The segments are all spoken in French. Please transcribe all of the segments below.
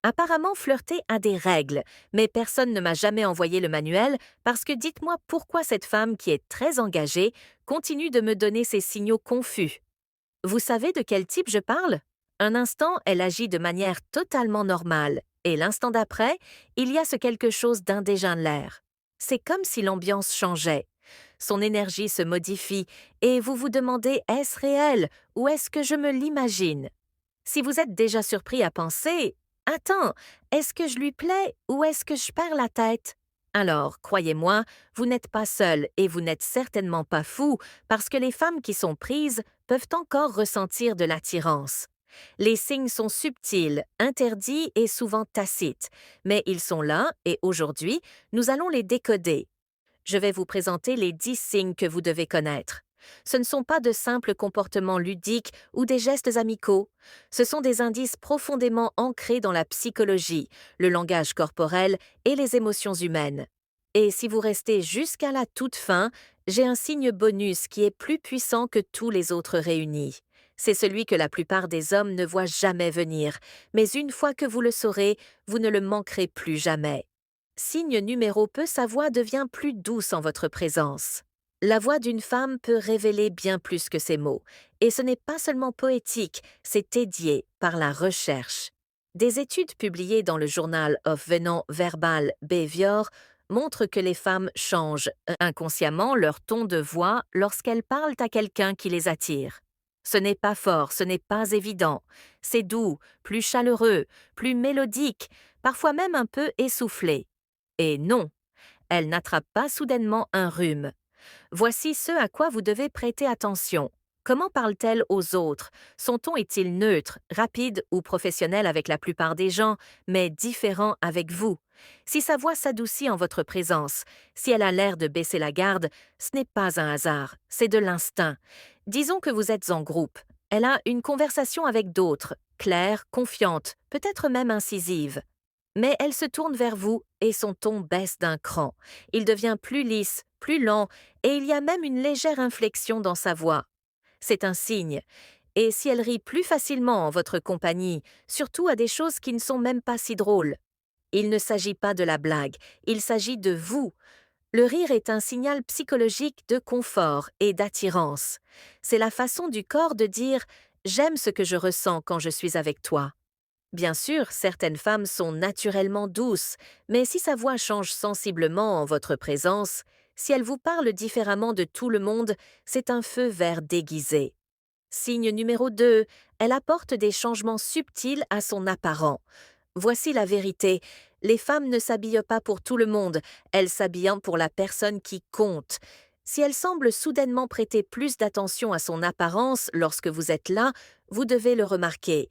Apparemment, flirter a des règles, mais personne ne m'a jamais envoyé le manuel parce que dites-moi pourquoi cette femme qui est très engagée continue de me donner ces signaux confus. Vous savez de quel type je parle? Un instant, elle agit de manière totalement normale, et l'instant d'après, il y a ce quelque chose d'indécent de l'air. C'est comme si l'ambiance changeait. Son énergie se modifie, et vous vous demandez est-ce réel ou est-ce que je me l'imagine? Si vous êtes déjà surpris à penser attends, est-ce que je lui plais ou est-ce que je perds la tête? Alors, croyez-moi, vous n'êtes pas seul et vous n'êtes certainement pas fou parce que les femmes qui sont prises peuvent encore ressentir de l'attirance. Les signes sont subtils, interdits et souvent tacites, mais ils sont là et aujourd'hui, nous allons les décoder. Je vais vous présenter les 10 signes que vous devez connaître. Ce ne sont pas de simples comportements ludiques ou des gestes amicaux. Ce sont des indices profondément ancrés dans la psychologie, le langage corporel et les émotions humaines. Et si vous restez jusqu'à la toute fin, j'ai un signe bonus qui est plus puissant que tous les autres réunis. C'est celui que la plupart des hommes ne voient jamais venir, mais une fois que vous le saurez, vous ne le manquerez plus jamais. Signe numéro peu, sa voix devient plus douce en votre présence. La voix d'une femme peut révéler bien plus que ses mots, et ce n'est pas seulement poétique, c'est édié par la recherche. Des études publiées dans le journal of Venant Verbal Behavior montrent que les femmes changent inconsciemment leur ton de voix lorsqu'elles parlent à quelqu'un qui les attire. Ce n'est pas fort, ce n'est pas évident. C'est doux, plus chaleureux, plus mélodique, parfois même un peu essoufflé. Et non, elle n'attrape pas soudainement un rhume. Voici ce à quoi vous devez prêter attention. Comment parle-t-elle aux autres? Son ton est-il neutre, rapide ou professionnel avec la plupart des gens, mais différent avec vous? Si sa voix s'adoucit en votre présence, si elle a l'air de baisser la garde, ce n'est pas un hasard, c'est de l'instinct. Disons que vous êtes en groupe. Elle a une conversation avec d'autres, claire, confiante, peut-être même incisive. Mais elle se tourne vers vous et son ton baisse d'un cran. Il devient plus lisse, plus lent, et il y a même une légère inflexion dans sa voix. C'est un signe. Et si elle rit plus facilement en votre compagnie, surtout à des choses qui ne sont même pas si drôles, il ne s'agit pas de la blague, il s'agit de vous. Le rire est un signal psychologique de confort et d'attirance. C'est la façon du corps de dire « j'aime ce que je ressens quand je suis avec toi ». Bien sûr, certaines femmes sont naturellement douces, mais si sa voix change sensiblement en votre présence, si elle vous parle différemment de tout le monde, c'est un feu vert déguisé. Signe numéro 2, elle apporte des changements subtils à son apparent. Voici la vérité, les femmes ne s'habillent pas pour tout le monde, elles s'habillent pour la personne qui compte. Si elle semble soudainement prêter plus d'attention à son apparence lorsque vous êtes là, vous devez le remarquer.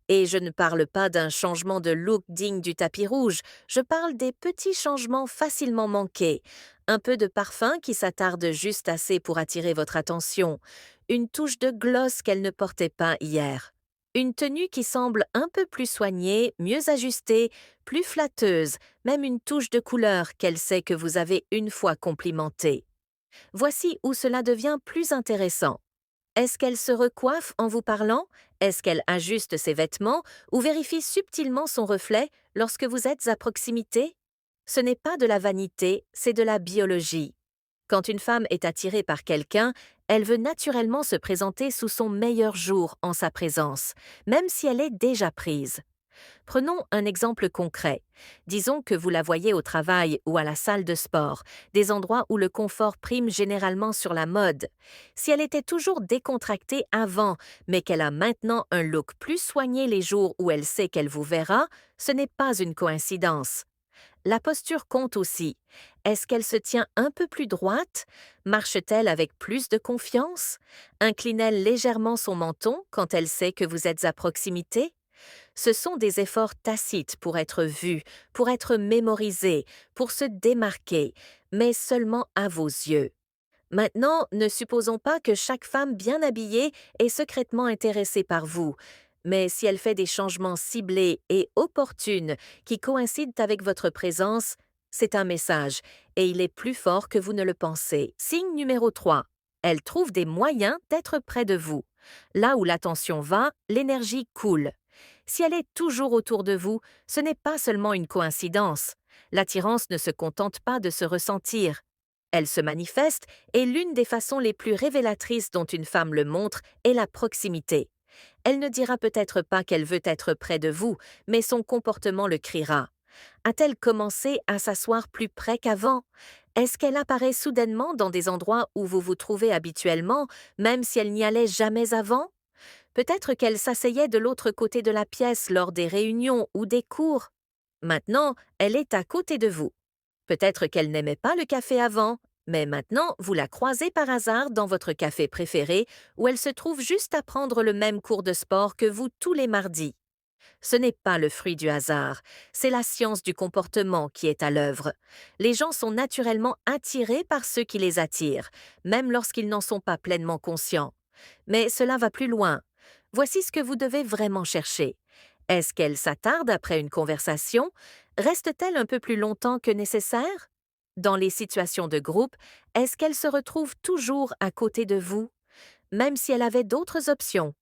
Et je ne parle pas d'un changement de look digne du tapis rouge, je parle des petits changements facilement manqués. Un peu de parfum qui s'attarde juste assez pour attirer votre attention. Une touche de gloss qu'elle ne portait pas hier. Une tenue qui semble un peu plus soignée, mieux ajustée, plus flatteuse, même une touche de couleur qu'elle sait que vous avez une fois complimentée. Voici où cela devient plus intéressant. Est-ce qu'elle se recoiffe en vous parlant? Est-ce qu'elle ajuste ses vêtements ou vérifie subtilement son reflet lorsque vous êtes à proximité? Ce n'est pas de la vanité, c'est de la biologie. Quand une femme est attirée par quelqu'un, elle veut naturellement se présenter sous son meilleur jour en sa présence, même si elle est déjà prise. Prenons un exemple concret. Disons que vous la voyez au travail ou à la salle de sport, des endroits où le confort prime généralement sur la mode. Si elle était toujours décontractée avant, mais qu'elle a maintenant un look plus soigné les jours où elle sait qu'elle vous verra, ce n'est pas une coïncidence. La posture compte aussi. Est-ce qu'elle se tient un peu plus droite? Marche-t-elle avec plus de confiance? Incline-t-elle légèrement son menton quand elle sait que vous êtes à proximité? Ce sont des efforts tacites pour être vus, pour être mémorisés, pour se démarquer, mais seulement à vos yeux. Maintenant, ne supposons pas que chaque femme bien habillée est secrètement intéressée par vous, mais si elle fait des changements ciblés et opportunes qui coïncident avec votre présence, c'est un message, et il est plus fort que vous ne le pensez. Signe numéro 3. Elle trouve des moyens d'être près de vous. Là où l'attention va, l'énergie coule. Si elle est toujours autour de vous, ce n'est pas seulement une coïncidence. L'attirance ne se contente pas de se ressentir. Elle se manifeste et l'une des façons les plus révélatrices dont une femme le montre est la proximité. Elle ne dira peut-être pas qu'elle veut être près de vous, mais son comportement le criera. A-t-elle commencé à s'asseoir plus près qu'avant? Est-ce qu'elle apparaît soudainement dans des endroits où vous vous trouvez habituellement, même si elle n'y allait jamais avant? Peut-être qu'elle s'asseyait de l'autre côté de la pièce lors des réunions ou des cours. Maintenant, elle est à côté de vous. Peut-être qu'elle n'aimait pas le café avant, mais maintenant vous la croisez par hasard dans votre café préféré où elle se trouve juste à prendre le même cours de sport que vous tous les mardis. Ce n'est pas le fruit du hasard, c'est la science du comportement qui est à l'œuvre. Les gens sont naturellement attirés par ceux qui les attirent, même lorsqu'ils n'en sont pas pleinement conscients. Mais cela va plus loin. Voici ce que vous devez vraiment chercher. Est-ce qu'elle s'attarde après une conversation? Reste-t-elle un peu plus longtemps que nécessaire? Dans les situations de groupe, est-ce qu'elle se retrouve toujours à côté de vous, même si elle avait d'autres options?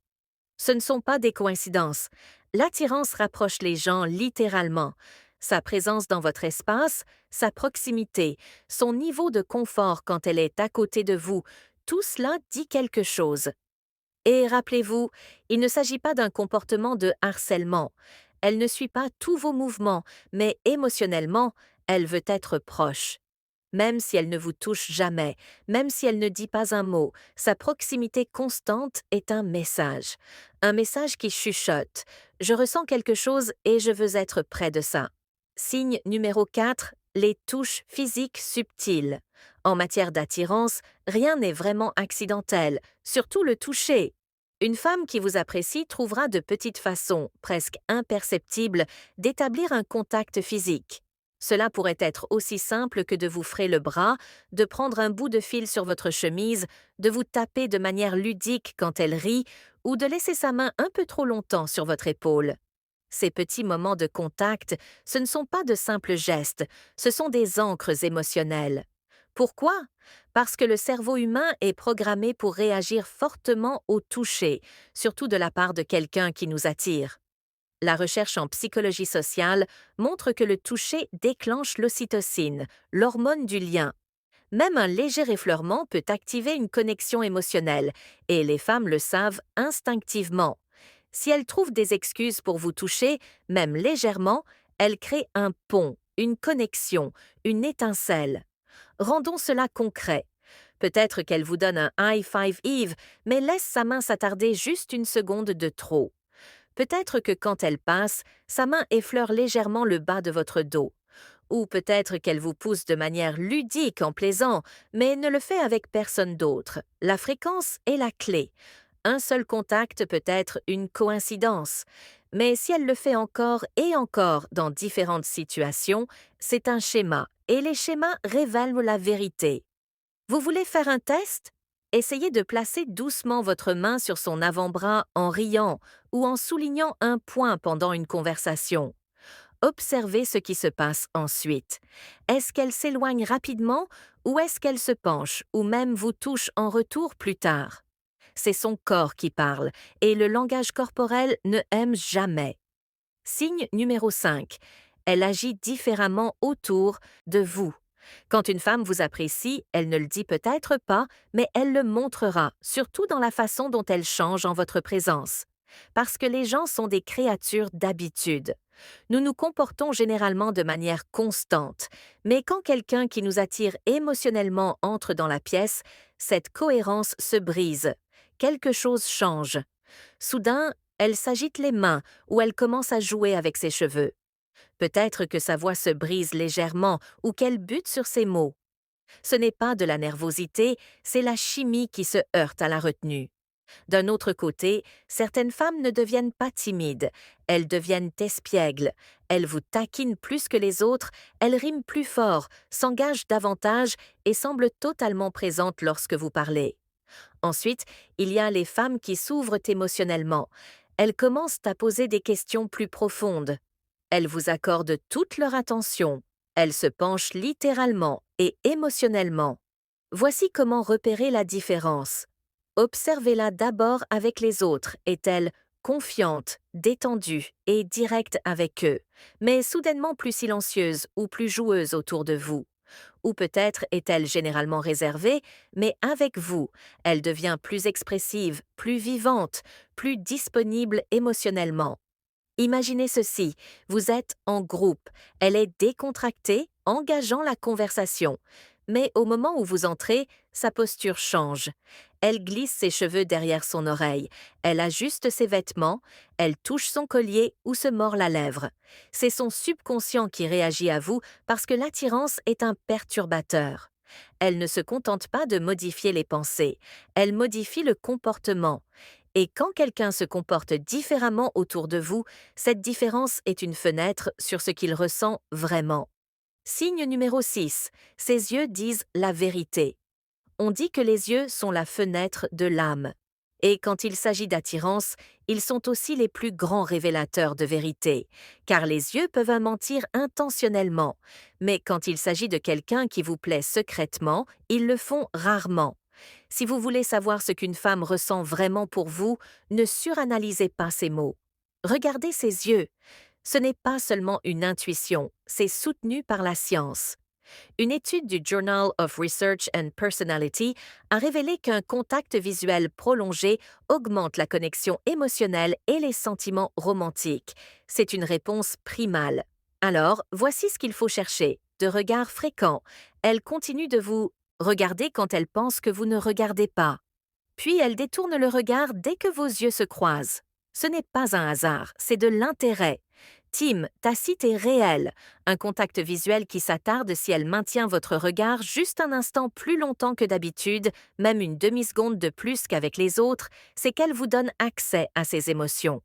Ce ne sont pas des coïncidences. L'attirance rapproche les gens littéralement. Sa présence dans votre espace, sa proximité, son niveau de confort quand elle est à côté de vous, tout cela dit quelque chose. Et rappelez-vous, il ne s'agit pas d'un comportement de harcèlement. Elle ne suit pas tous vos mouvements, mais émotionnellement, elle veut être proche. Même si elle ne vous touche jamais, même si elle ne dit pas un mot, sa proximité constante est un message. Un message qui chuchote. Je ressens quelque chose et je veux être près de ça. Signe numéro 4, les touches physiques subtiles. En matière d'attirance, rien n'est vraiment accidentel, surtout le toucher. Une femme qui vous apprécie trouvera de petites façons, presque imperceptibles, d'établir un contact physique. Cela pourrait être aussi simple que de vous frais le bras, de prendre un bout de fil sur votre chemise, de vous taper de manière ludique quand elle rit, ou de laisser sa main un peu trop longtemps sur votre épaule. Ces petits moments de contact, ce ne sont pas de simples gestes, ce sont des ancres émotionnelles. Pourquoi? Parce que le cerveau humain est programmé pour réagir fortement au toucher, surtout de la part de quelqu'un qui nous attire. La recherche en psychologie sociale montre que le toucher déclenche l'ocytocine, l'hormone du lien. Même un léger effleurement peut activer une connexion émotionnelle, et les femmes le savent instinctivement. Si elles trouvent des excuses pour vous toucher, même légèrement, elles créent un pont, une connexion, une étincelle. Rendons cela concret. Peut-être qu'elle vous donne un high five Eve, mais laisse sa main s'attarder juste une seconde de trop. Peut-être que quand elle passe, sa main effleure légèrement le bas de votre dos. Ou peut-être qu'elle vous pousse de manière ludique en plaisant, mais ne le fait avec personne d'autre. La fréquence est la clé. Un seul contact peut être une coïncidence. Mais si elle le fait encore et encore dans différentes situations, c'est un schéma, et les schémas révèlent la vérité. Vous voulez faire un test? Essayez de placer doucement votre main sur son avant-bras en riant ou en soulignant un point pendant une conversation. Observez ce qui se passe ensuite. Est-ce qu'elle s'éloigne rapidement ou est-ce qu'elle se penche ou même vous touche en retour plus tard? C'est son corps qui parle et le langage corporel ne aime jamais. Signe numéro 5. Elle agit différemment autour de vous. Quand une femme vous apprécie, elle ne le dit peut-être pas, mais elle le montrera, surtout dans la façon dont elle change en votre présence. Parce que les gens sont des créatures d'habitude. Nous nous comportons généralement de manière constante, mais quand quelqu'un qui nous attire émotionnellement entre dans la pièce, cette cohérence se brise. Quelque chose change. Soudain, elle s'agite les mains ou elle commence à jouer avec ses cheveux. Peut-être que sa voix se brise légèrement ou qu'elle bute sur ses mots. Ce n'est pas de la nervosité, c'est la chimie qui se heurte à la retenue. D'un autre côté, certaines femmes ne deviennent pas timides, elles deviennent espiègles, elles vous taquinent plus que les autres, elles riment plus fort, s'engagent davantage et semblent totalement présentes lorsque vous parlez. Ensuite, il y a les femmes qui s'ouvrent émotionnellement. Elles commencent à poser des questions plus profondes. Elles vous accordent toute leur attention. Elles se penchent littéralement et émotionnellement. Voici comment repérer la différence. Observez-la d'abord avec les autres. Est-elle confiante, détendue et directe avec eux, mais soudainement plus silencieuse ou plus joueuse autour de vous. Ou peut-être est-elle généralement réservée, mais avec vous, elle devient plus expressive, plus vivante, plus disponible émotionnellement. Imaginez ceci, vous êtes en groupe, elle est décontractée, engageant la conversation. Mais au moment où vous entrez, sa posture change. Elle glisse ses cheveux derrière son oreille, elle ajuste ses vêtements, elle touche son collier ou se mord la lèvre. C'est son subconscient qui réagit à vous parce que l'attirance est un perturbateur. Elle ne se contente pas de modifier les pensées, elle modifie le comportement. Et quand quelqu'un se comporte différemment autour de vous, cette différence est une fenêtre sur ce qu'il ressent vraiment. Signe numéro 6. Ses yeux disent la vérité. On dit que les yeux sont la fenêtre de l'âme. Et quand il s'agit d'attirance, ils sont aussi les plus grands révélateurs de vérité, car les yeux peuvent mentir intentionnellement. Mais quand il s'agit de quelqu'un qui vous plaît secrètement, ils le font rarement. Si vous voulez savoir ce qu'une femme ressent vraiment pour vous, ne suranalysez pas ses mots. Regardez ses yeux. Ce n'est pas seulement une intuition, c'est soutenu par la science. Une étude du Journal of Research and Personality a révélé qu'un contact visuel prolongé augmente la connexion émotionnelle et les sentiments romantiques. C'est une réponse primale. Alors, voici ce qu'il faut chercher. De regards fréquents. Elle continue de vous regarder quand elle pense que vous ne regardez pas. Puis elle détourne le regard dès que vos yeux se croisent. Ce n'est pas un hasard, c'est de l'intérêt. Tim, tacite et réel. Un contact visuel qui s'attarde si elle maintient votre regard juste un instant plus longtemps que d'habitude, même une demi-seconde de plus qu'avec les autres, c'est qu'elle vous donne accès à ses émotions.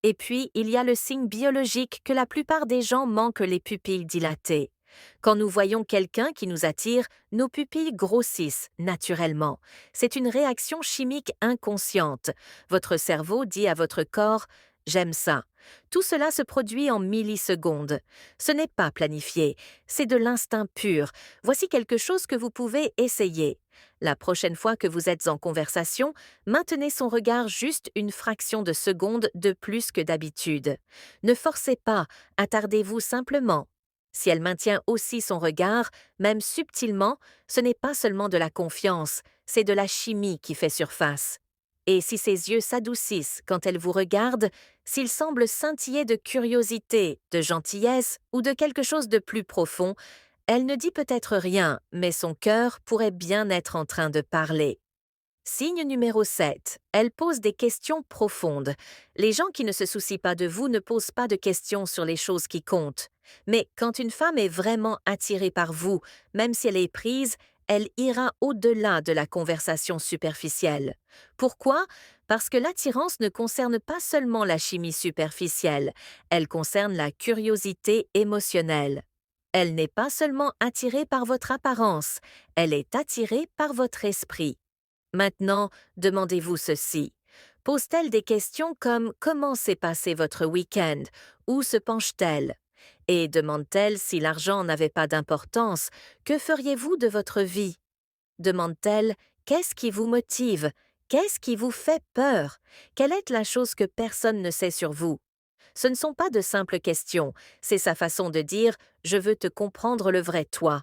Et puis, il y a le signe biologique que la plupart des gens manquent les pupilles dilatées. Quand nous voyons quelqu'un qui nous attire, nos pupilles grossissent naturellement. C'est une réaction chimique inconsciente. Votre cerveau dit à votre corps « J'aime ça ». Tout cela se produit en millisecondes. Ce n'est pas planifié, c'est de l'instinct pur. Voici quelque chose que vous pouvez essayer. La prochaine fois que vous êtes en conversation, maintenez son regard juste une fraction de seconde de plus que d'habitude. Ne forcez pas, attardez-vous simplement. Si elle maintient aussi son regard, même subtilement, ce n'est pas seulement de la confiance, c'est de la chimie qui fait surface. Et si ses yeux s'adoucissent quand elle vous regarde, s'ils semblent scintiller de curiosité, de gentillesse ou de quelque chose de plus profond, elle ne dit peut-être rien, mais son cœur pourrait bien être en train de parler. Signe numéro 7. Elle pose des questions profondes. Les gens qui ne se soucient pas de vous ne posent pas de questions sur les choses qui comptent. Mais quand une femme est vraiment attirée par vous, même si elle est prise, elle ira au-delà de la conversation superficielle. Pourquoi? Parce que l'attirance ne concerne pas seulement la chimie superficielle, elle concerne la curiosité émotionnelle. Elle n'est pas seulement attirée par votre apparence, elle est attirée par votre esprit. Maintenant, demandez-vous ceci. Pose-t-elle des questions comme comment s'est passé votre week-end? Où se penche-t-elle? Et demande-t-elle si l'argent n'avait pas d'importance, que feriez-vous de votre vie? Demande-t-elle qu'est-ce qui vous motive? Qu'est-ce qui vous fait peur? Quelle est la chose que personne ne sait sur vous? Ce ne sont pas de simples questions, c'est sa façon de dire « je veux te comprendre le vrai toi ».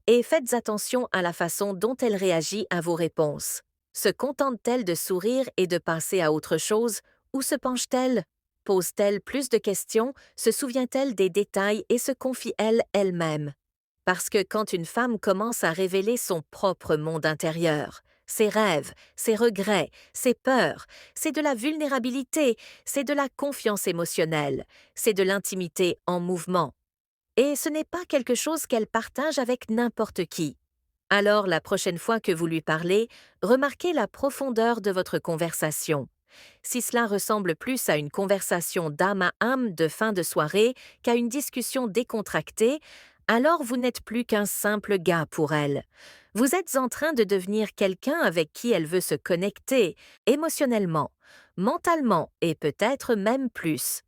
Et faites attention à la façon dont elle réagit à vos réponses. Se contente-t-elle de sourire et de passer à autre chose, ou se penche-t-elle? Pose-t-elle plus de questions? Se souvient-elle des détails et se confie-elle elle-même? Parce que quand une femme commence à révéler son propre monde intérieur, ses rêves, ses regrets, ses peurs, c'est de la vulnérabilité, c'est de la confiance émotionnelle, c'est de l'intimité en mouvement. Et ce n'est pas quelque chose qu'elle partage avec n'importe qui. Alors, la prochaine fois que vous lui parlez, remarquez la profondeur de votre conversation. Si cela ressemble plus à une conversation d'âme à âme de fin de soirée qu'à une discussion décontractée, alors vous n'êtes plus qu'un simple gars pour elle. Vous êtes en train de devenir quelqu'un avec qui elle veut se connecter, émotionnellement, mentalement et peut-être même plus.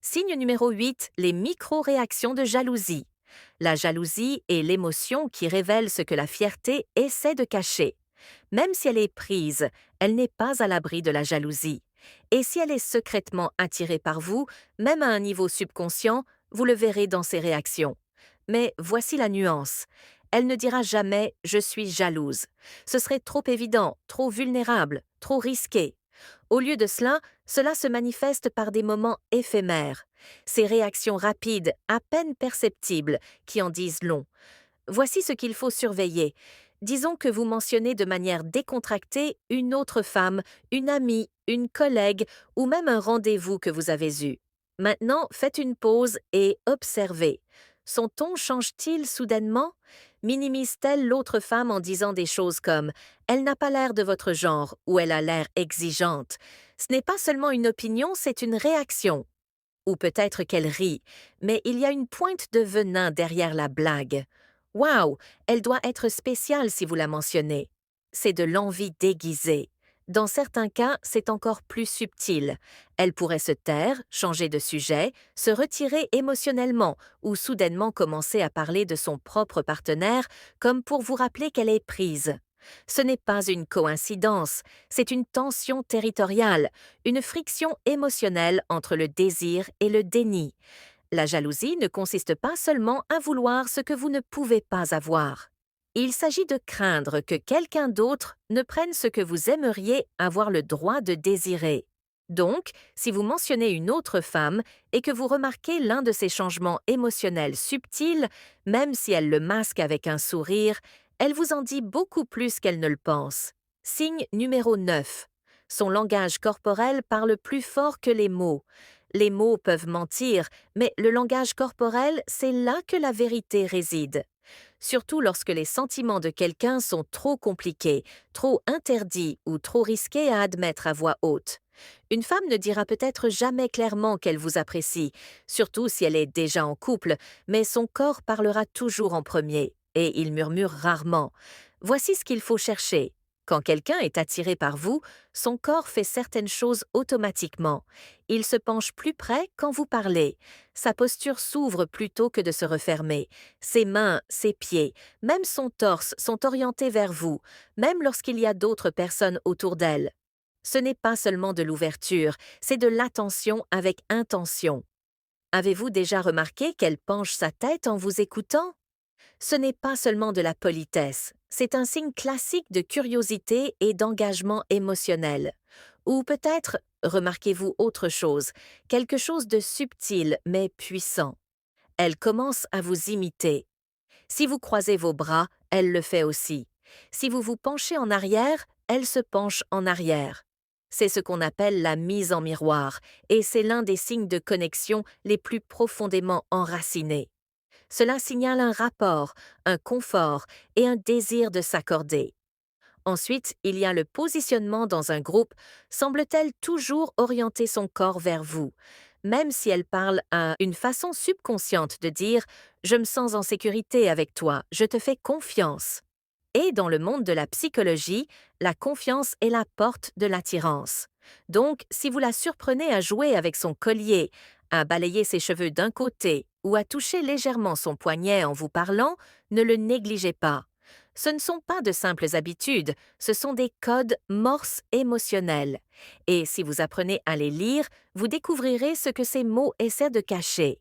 Signe numéro 8, les micro-réactions de jalousie. La jalousie est l'émotion qui révèle ce que la fierté essaie de cacher. Même si elle est prise, elle n'est pas à l'abri de la jalousie. Et si elle est secrètement attirée par vous, même à un niveau subconscient, vous le verrez dans ses réactions. Mais voici la nuance. Elle ne dira jamais « je suis jalouse ». Ce serait trop évident, trop vulnérable, trop risqué. Au lieu de cela, cela se manifeste par des moments éphémères. Ces réactions rapides, à peine perceptibles, qui en disent long. Voici ce qu'il faut surveiller. Disons que vous mentionnez de manière décontractée une autre femme, une amie, une collègue ou même un rendez-vous que vous avez eu. Maintenant, faites une pause et observez. Son ton change-t-il soudainement? Minimise-t-elle l'autre femme en disant des choses comme ⁇ Elle n'a pas l'air de votre genre ⁇ ou ⁇ Elle a l'air exigeante ⁇ Ce n'est pas seulement une opinion, c'est une réaction. Ou peut-être qu'elle rit, mais il y a une pointe de venin derrière la blague. Waouh, elle doit être spéciale si vous la mentionnez. C'est de l'envie déguisée. Dans certains cas, c'est encore plus subtil. Elle pourrait se taire, changer de sujet, se retirer émotionnellement ou soudainement commencer à parler de son propre partenaire comme pour vous rappeler qu'elle est prise. Ce n'est pas une coïncidence, c'est une tension territoriale, une friction émotionnelle entre le désir et le déni. La jalousie ne consiste pas seulement à vouloir ce que vous ne pouvez pas avoir. Il s'agit de craindre que quelqu'un d'autre ne prenne ce que vous aimeriez avoir le droit de désirer. Donc, si vous mentionnez une autre femme et que vous remarquez l'un de ces changements émotionnels subtils, même si elle le masque avec un sourire, elle vous en dit beaucoup plus qu'elle ne le pense. Signe numéro 9. Son langage corporel parle plus fort que les mots. Les mots peuvent mentir, mais le langage corporel, c'est là que la vérité réside. Surtout lorsque les sentiments de quelqu'un sont trop compliqués, trop interdits ou trop risqués à admettre à voix haute. Une femme ne dira peut-être jamais clairement qu'elle vous apprécie, surtout si elle est déjà en couple, mais son corps parlera toujours en premier, et il murmure rarement. Voici ce qu'il faut chercher. Quand quelqu'un est attiré par vous, son corps fait certaines choses automatiquement. Il se penche plus près quand vous parlez. Sa posture s'ouvre plutôt que de se refermer. Ses mains, ses pieds, même son torse sont orientés vers vous, même lorsqu'il y a d'autres personnes autour d'elle. Ce n'est pas seulement de l'ouverture, c'est de l'attention avec intention. Avez-vous déjà remarqué qu'elle penche sa tête en vous écoutant? Ce n'est pas seulement de la politesse, c'est un signe classique de curiosité et d'engagement émotionnel. Ou peut-être, remarquez-vous autre chose, quelque chose de subtil mais puissant. Elle commence à vous imiter. Si vous croisez vos bras, elle le fait aussi. Si vous vous penchez en arrière, elle se penche en arrière. C'est ce qu'on appelle la mise en miroir, et c'est l'un des signes de connexion les plus profondément enracinés. Cela signale un rapport, un confort et un désir de s'accorder. Ensuite, il y a le positionnement dans un groupe. Semble-t-elle toujours orienter son corps vers vous, même si elle parle à une façon subconsciente de dire « Je me sens en sécurité avec toi, je te fais confiance ». Et dans le monde de la psychologie, la confiance est la porte de l'attirance. Donc, si vous la surprenez à jouer avec son collier, à balayer ses cheveux d'un côté ou à toucher légèrement son poignet en vous parlant, ne le négligez pas. Ce ne sont pas de simples habitudes, ce sont des codes morses émotionnels. Et si vous apprenez à les lire, vous découvrirez ce que ces mots essaient de cacher.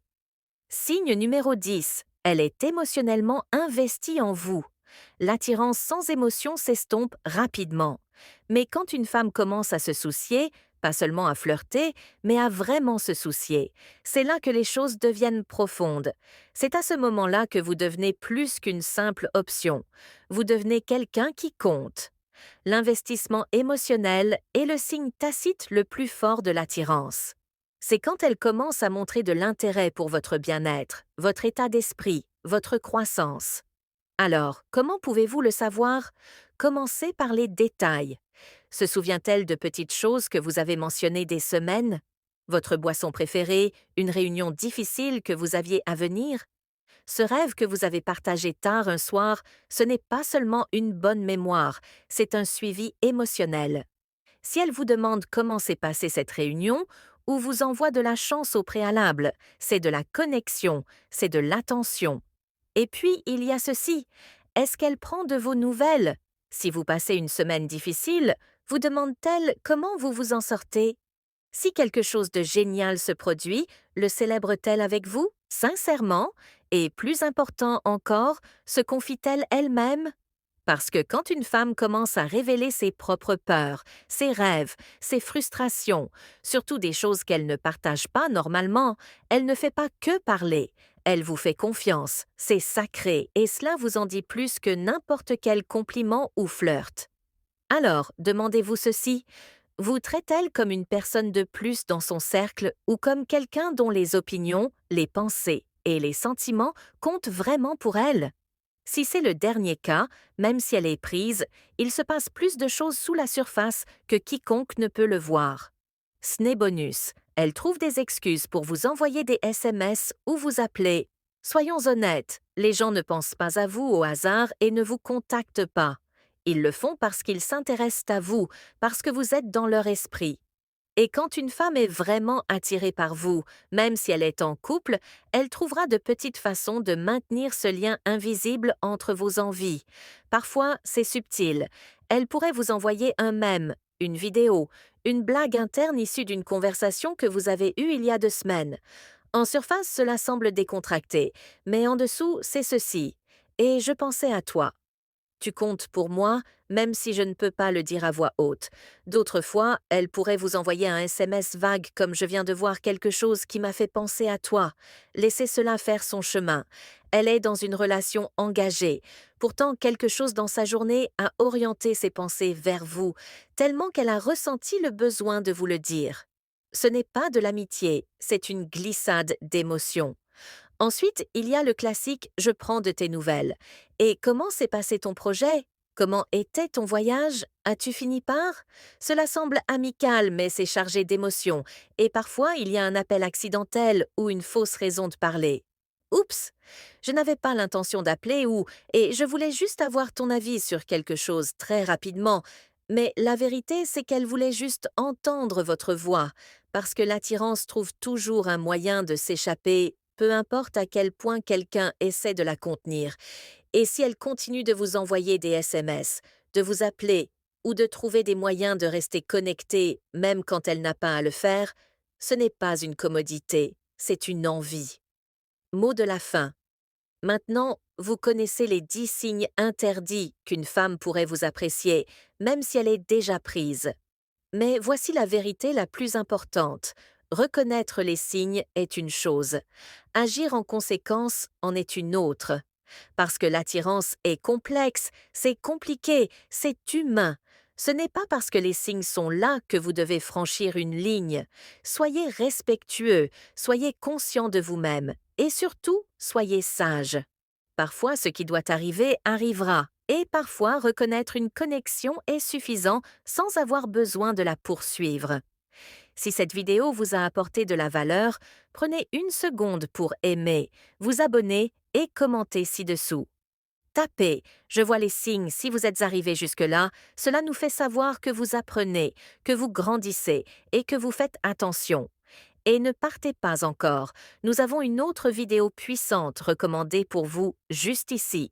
Signe numéro 10. Elle est émotionnellement investie en vous. L'attirance sans émotion s'estompe rapidement. Mais quand une femme commence à se soucier, pas seulement à flirter, mais à vraiment se soucier, c'est là que les choses deviennent profondes. C'est à ce moment-là que vous devenez plus qu'une simple option. Vous devenez quelqu'un qui compte. L'investissement émotionnel est le signe tacite le plus fort de l'attirance. C'est quand elle commence à montrer de l'intérêt pour votre bien-être, votre état d'esprit, votre croissance. Alors, comment pouvez-vous le savoir? Commencez par les détails. Se souvient-elle de petites choses que vous avez mentionnées des semaines? Votre boisson préférée, une réunion difficile que vous aviez à venir? Ce rêve que vous avez partagé tard un soir, ce n'est pas seulement une bonne mémoire, c'est un suivi émotionnel. Si elle vous demande comment s'est passée cette réunion, ou vous envoie de la chance au préalable, c'est de la connexion, c'est de l'attention. Et puis, il y a ceci. Est-ce qu'elle prend de vos nouvelles? Si vous passez une semaine difficile, vous demande-t-elle comment vous vous en sortez? Si quelque chose de génial se produit, le célèbre-t-elle avec vous, sincèrement? Et plus important encore, se confie-t-elle elle-même? Parce que quand une femme commence à révéler ses propres peurs, ses rêves, ses frustrations, surtout des choses qu'elle ne partage pas normalement, elle ne fait pas que parler. Elle vous fait confiance, c'est sacré, et cela vous en dit plus que n'importe quel compliment ou flirt. Alors, demandez-vous ceci, vous traite-t-elle comme une personne de plus dans son cercle ou comme quelqu'un dont les opinions, les pensées et les sentiments comptent vraiment pour elle? Si c'est le dernier cas, même si elle est prise, il se passe plus de choses sous la surface que quiconque ne peut le voir. Sné bonus, elle trouve des excuses pour vous envoyer des SMS ou vous appeler. Soyons honnêtes, les gens ne pensent pas à vous au hasard et ne vous contactent pas. Ils le font parce qu'ils s'intéressent à vous, parce que vous êtes dans leur esprit. Et quand une femme est vraiment attirée par vous, même si elle est en couple, elle trouvera de petites façons de maintenir ce lien invisible entre vos envies. Parfois, c'est subtil. Elle pourrait vous envoyer un mème, une vidéo, une blague interne issue d'une conversation que vous avez eue il y a 2 semaines. En surface, cela semble décontracté, mais en dessous, c'est ceci. Et je pensais à toi. Tu comptes pour moi, même si je ne peux pas le dire à voix haute. D'autres fois, elle pourrait vous envoyer un SMS vague comme je viens de voir quelque chose qui m'a fait penser à toi. Laissez cela faire son chemin. Elle est dans une relation engagée. Pourtant, quelque chose dans sa journée a orienté ses pensées vers vous, tellement qu'elle a ressenti le besoin de vous le dire. Ce n'est pas de l'amitié, c'est une glissade d'émotions. Ensuite, il y a le classique «Je prends de tes nouvelles». Et comment s'est passé ton projet? Comment était ton voyage? As-tu fini par? Cela semble amical, mais c'est chargé d'émotions. Et parfois, il y a un appel accidentel ou une fausse raison de parler. Oups! Je n'avais pas l'intention d'appeler et je voulais juste avoir ton avis sur quelque chose très rapidement. Mais la vérité, c'est qu'elle voulait juste entendre votre voix, parce que l'attirance trouve toujours un moyen de s'échapper, peu importe à quel point quelqu'un essaie de la contenir. Et si elle continue de vous envoyer des SMS, de vous appeler ou de trouver des moyens de rester connecté même quand elle n'a pas à le faire, ce n'est pas une commodité, c'est une envie. Mot de la fin. Maintenant, vous connaissez les 10 signes interdits qu'une femme pourrait vous apprécier, même si elle est déjà prise. Mais voici la vérité la plus importante. Reconnaître les signes est une chose. Agir en conséquence en est une autre. Parce que l'attirance est complexe, c'est compliqué, c'est humain. Ce n'est pas parce que les signes sont là que vous devez franchir une ligne. Soyez respectueux, soyez conscient de vous-même et surtout, soyez sage. Parfois, ce qui doit arriver arrivera, et parfois reconnaître une connexion est suffisant sans avoir besoin de la poursuivre. Si cette vidéo vous a apporté de la valeur, prenez une seconde pour aimer, vous abonner et commenter ci-dessous. Tapez «Je vois les signes» si vous êtes arrivé jusque-là, cela nous fait savoir que vous apprenez, que vous grandissez et que vous faites attention. Et ne partez pas encore, nous avons une autre vidéo puissante recommandée pour vous juste ici.